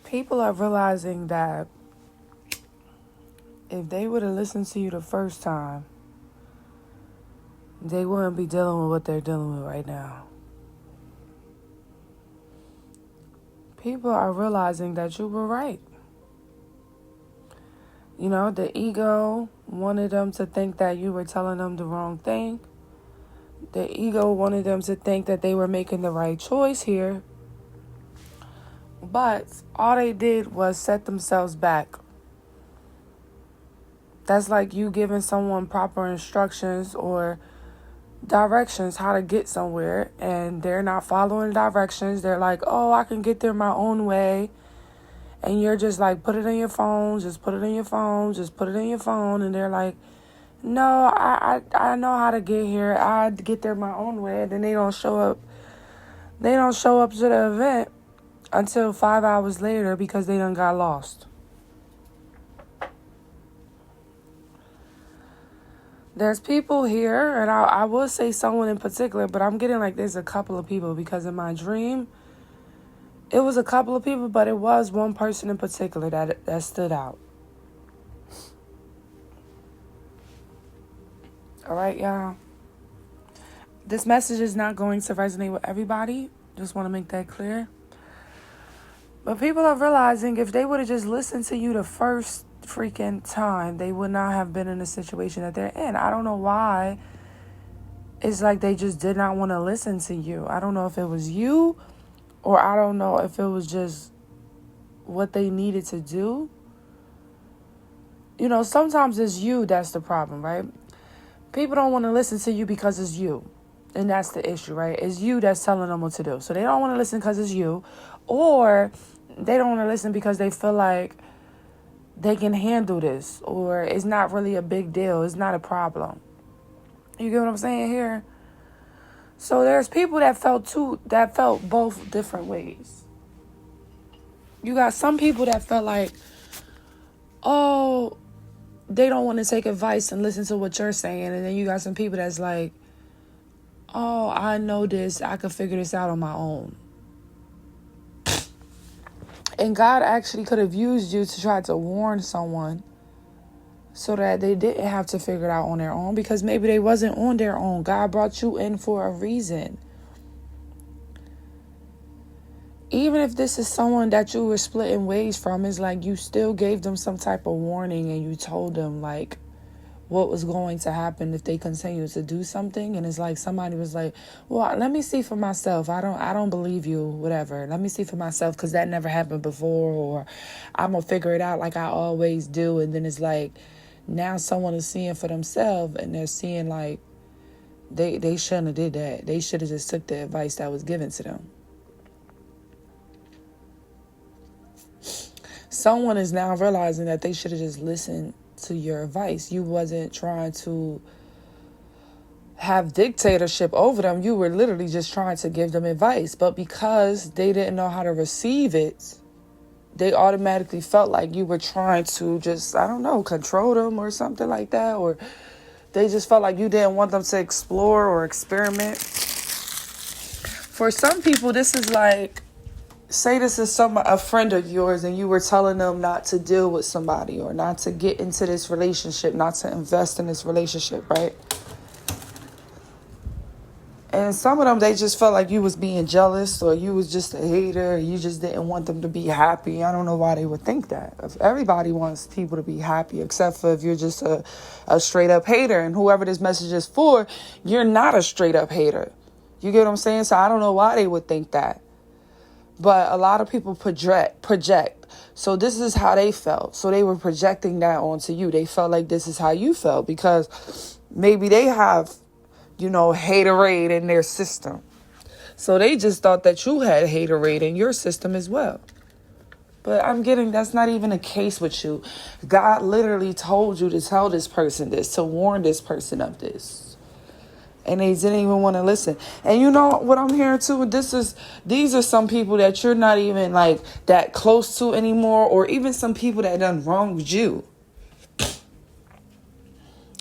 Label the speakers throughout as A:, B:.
A: People are realizing that if they would have listened to you the first time, they wouldn't be dealing with what they're dealing with right now. People are realizing that you were right. You know, the ego wanted them to think that you were telling them the wrong thing. The ego wanted them to think that they were making the right choice here. But all they did was set themselves back. That's like you giving someone proper instructions or directions how to get somewhere, and they're not following directions. They're like, oh, I can get there my own way. And you're just like, put it in your phone, just put it in your phone, just put it in your phone. And they're like, no, I know how to get here. I get there my own way. And then they don't show up. They don't show up to the event until 5 hours later because they done got lost. There's people here, and I will say someone in particular, but I'm getting like there's a couple of people because in my dream, it was a couple of people, but it was one person in particular that stood out. All right, y'all. This message is not going to resonate with everybody. Just want to make that clear. But people are realizing if they would have just listened to you the first freaking time, they would not have been in the situation that they're in. I don't know why. It's like they just did not want to listen to you. I don't know if it was you, or I don't know if it was just what they needed to do. You know, sometimes it's you that's the problem, right? People don't want to listen to you because it's you. And that's the issue, right? It's you that's telling them what to do. So they don't want to listen because it's you. Or they don't want to listen because they feel like they can handle this. Or it's not really a big deal. It's not a problem. You get what I'm saying here? So there's people that felt both different ways. You got some people that felt like, oh, they don't want to take advice and listen to what you're saying. And then you got some people that's like, oh, I know this. I can figure this out on my own. And God actually could have used you to try to warn someone so that they didn't have to figure it out on their own, because maybe they wasn't on their own. God brought you in for a reason. Even if this is someone that you were splitting ways from, it's like you still gave them some type of warning and you told them like what was going to happen if they continue to do something. And it's like somebody was like, well, let me see for myself. I don't believe you, whatever. Let me see for myself because that never happened before, or I'm going to figure it out like I always do. And then it's like now someone is seeing for themselves and they're seeing like they shouldn't have did that. They should have just took the advice that was given to them. Someone is now realizing that they should have just listened to your advice. You wasn't trying to have dictatorship over them. You were literally just trying to give them advice. But because they didn't know how to receive it, they automatically felt like you were trying to just, I don't know, control them or something like that. Or they just felt like you didn't want them to explore or experiment. For some people, this is like, say this is a friend of yours and you were telling them not to deal with somebody or not to get into this relationship, not to invest in this relationship, right? And some of them, they just felt like you was being jealous or you was just a hater. Or you just didn't want them to be happy. I don't know why they would think that. If everybody wants people to be happy, except for if you're just a straight up hater. And whoever this message is for, you're not a straight up hater. You get what I'm saying? So I don't know why they would think that. But a lot of people project. So this is how they felt. So they were projecting that onto you. They felt like this is how you felt because maybe they have, haterade in their system. So they just thought that you had haterade in your system as well. But I'm getting that's not even a case with you. God literally told you to tell this person this, to warn this person of this. And they didn't even want to listen. And you know what I'm hearing too? These are some people that you're not even like that close to anymore, or even some people that done wronged you.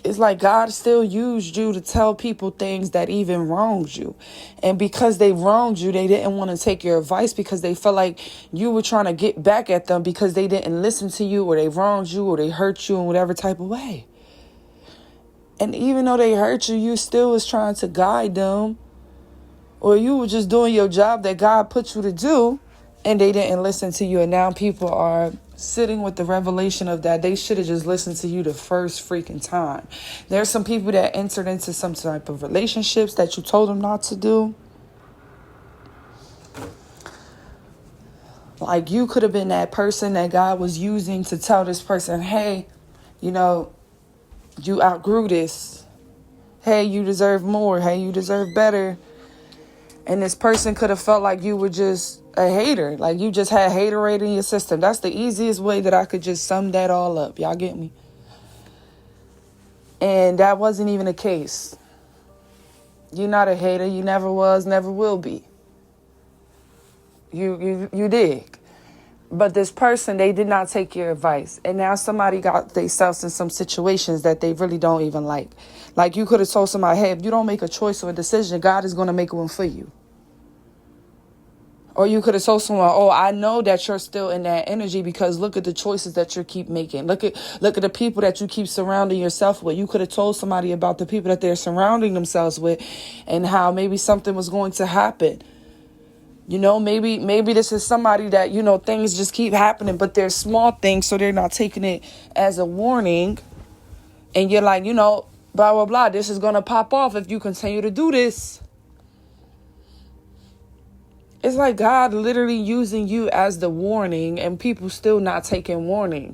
A: it's like God still used you to tell people things that even wronged you. And because they wronged you, they didn't want to take your advice because they felt like you were trying to get back at them because they didn't listen to you, or they wronged you, or they hurt you in whatever type of way. And even though they hurt you, you still was trying to guide them, or you were just doing your job that God put you to do, and they didn't listen to you. And now people are sitting with the revelation of that they should have just listened to you the first freaking time. There's some people that entered into some type of relationships that you told them not to do. Like, you could have been that person that God was using to tell this person, hey, you know, you outgrew this. Hey, you deserve more. Hey, you deserve better. And this person could have felt like you were just a hater. Like you just had haterade in your system. That's the easiest way that I could just sum that all up. Y'all get me? And that wasn't even the case. You're not a hater. You never was, never will be. You dig. But this person, they did not take your advice. And now somebody got themselves in some situations that they really don't even like. Like, you could have told somebody, hey, if you don't make a choice or a decision, God is going to make one for you. Or you could have told someone, oh, I know that you're still in that energy because look at the choices that you keep making. Look at the people that you keep surrounding yourself with. You could have told somebody about the people that they're surrounding themselves with and how maybe something was going to happen. You know, maybe this is somebody that, you know, things just keep happening, but they're small things, so they're not taking it as a warning. And you're like, you know, blah, blah, blah, this is going to pop off if you continue to do this. It's like God literally using you as the warning and people still not taking warning.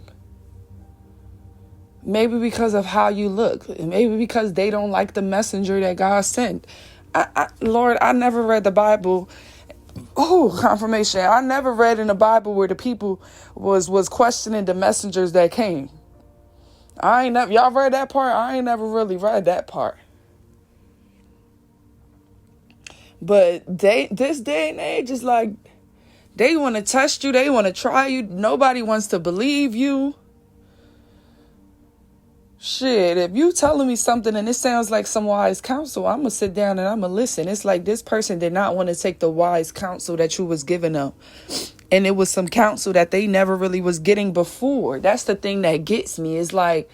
A: Maybe because of how you look. Maybe because they don't like the messenger that God sent. Lord, I never read the Bible. Oh, confirmation. I never read in the Bible where the people was questioning the messengers that came. Y'all read that part? I ain't never really read that part. But this day and age is like, they want to test you. They want to try you. Nobody wants to believe you. Shit, if you telling me something and it sounds like some wise counsel, I'm going to sit down and I'm going to listen. It's like this person did not want to take the wise counsel that you was giving them. And it was some counsel that they never really was getting before. That's the thing that gets me. It's like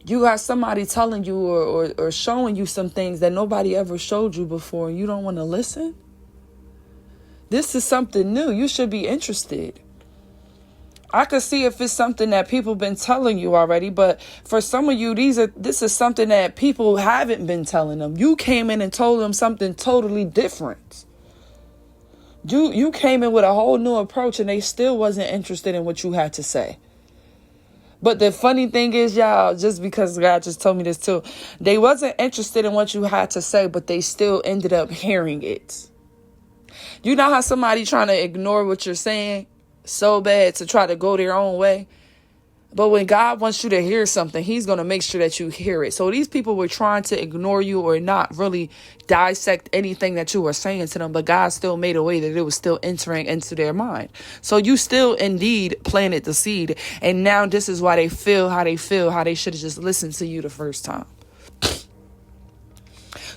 A: you got somebody telling you or showing you some things that nobody ever showed you before, and you don't want to listen. This is something new. You should be interested. I could see if it's something that people been telling you already, but for some of you, this is something that people haven't been telling them. You came in and told them something totally different. You came in with a whole new approach and they still wasn't interested in what you had to say. But the funny thing is, y'all, just because God just told me this too, they wasn't interested in what you had to say, but they still ended up hearing it. You know how somebody trying to ignore what you're saying so bad to try to go their own way? But when God wants you to hear something, he's going to make sure that you hear it. So these people were trying to ignore you or not really dissect anything that you were saying to them. But God still made a way that it was still entering into their mind. So you still indeed planted the seed. And now this is why they feel, how they should have just listened to you the first time.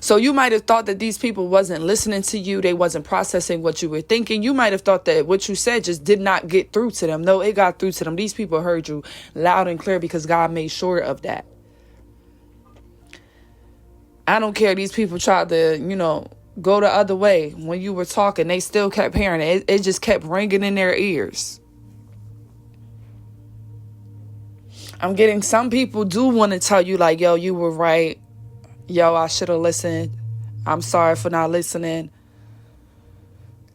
A: So you might have thought that these people wasn't listening to you. They wasn't processing what you were thinking. You might have thought that what you said just did not get through to them. No, it got through to them. These people heard you loud and clear because God made sure of that. I don't care. These people tried to, go the other way. When you were talking, they still kept hearing it. It just kept ringing in their ears. I'm getting some people do want to tell you like, yo, you were right. Yo, I should have listened. I'm sorry for not listening.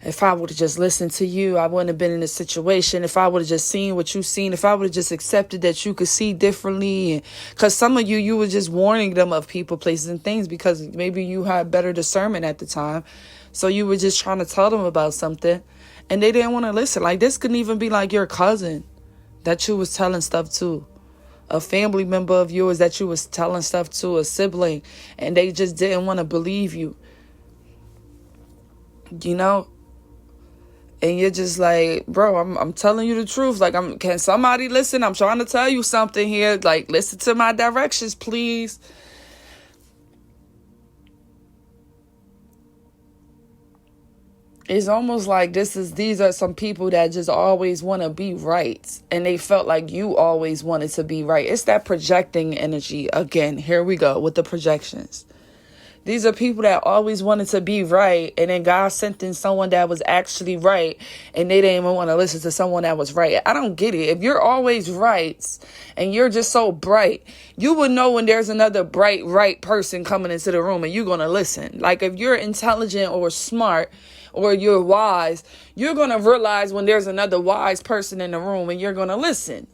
A: If I would have just listened to you, I wouldn't have been in this situation. If I would have just seen what you seen, if I would have just accepted that you could see differently. Because some of you were just warning them of people, places, and things because maybe you had better discernment at the time. So you were just trying to tell them about something and they didn't want to listen. Like this couldn't even be like your cousin that you was telling stuff to. A family member of yours that you was telling stuff to, a sibling, and they just didn't want to believe you. And you're just like, bro, I'm telling you the truth. Like, can somebody listen? I'm trying to tell you something here. Like, listen to my directions, please. It's almost like these are some people that just always want to be right. And they felt like you always wanted to be right. It's that projecting energy. Again, here we go with the projections. These are people that always wanted to be right, and then God sent in someone that was actually right, and they didn't even want to listen to someone that was right. I don't get it. If you're always right, and you're just so bright, you would know when there's another bright, right person coming into the room, and you're going to listen. Like, if you're intelligent or smart, or you're wise, you're going to realize when there's another wise person in the room, and you're going to listen.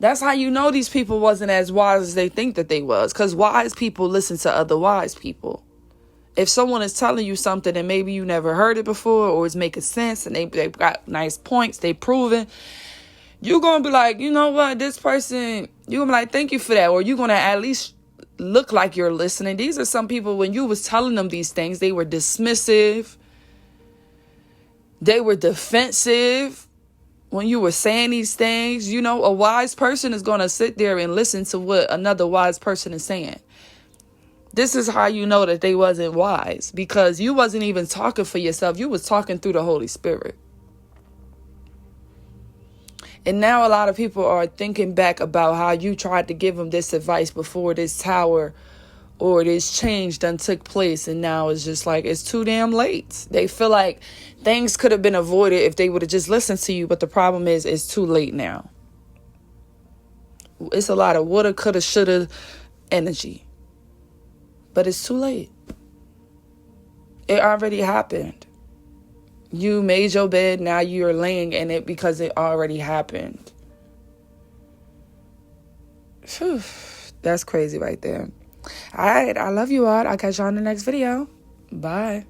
A: That's how you know these people wasn't as wise as they think that they was. Because wise people listen to other wise people. If someone is telling you something and maybe you never heard it before, or it's making sense and they've got nice points, they proven, you're going to be like, you know what, this person, you're going to be like, thank you for that. Or you're going to at least look like you're listening. These are some people, when you was telling them these things, they were dismissive. They were defensive. When you were saying these things, you know, a wise person is going to sit there and listen to what another wise person is saying. This is how you know that they wasn't wise, because you wasn't even talking for yourself. You was talking through the Holy Spirit. And now a lot of people are thinking back about how you tried to give them this advice before this tower or this change done took place. And now it's just like, it's too damn late. They feel like things could have been avoided if they would have just listened to you. But the problem is, it's too late now. It's a lot of woulda, coulda, shoulda energy. But it's too late. It already happened. You made your bed, now you're laying in it because it already happened. Whew, that's crazy right there. All right, I love you all. I'll catch you on the next video. Bye.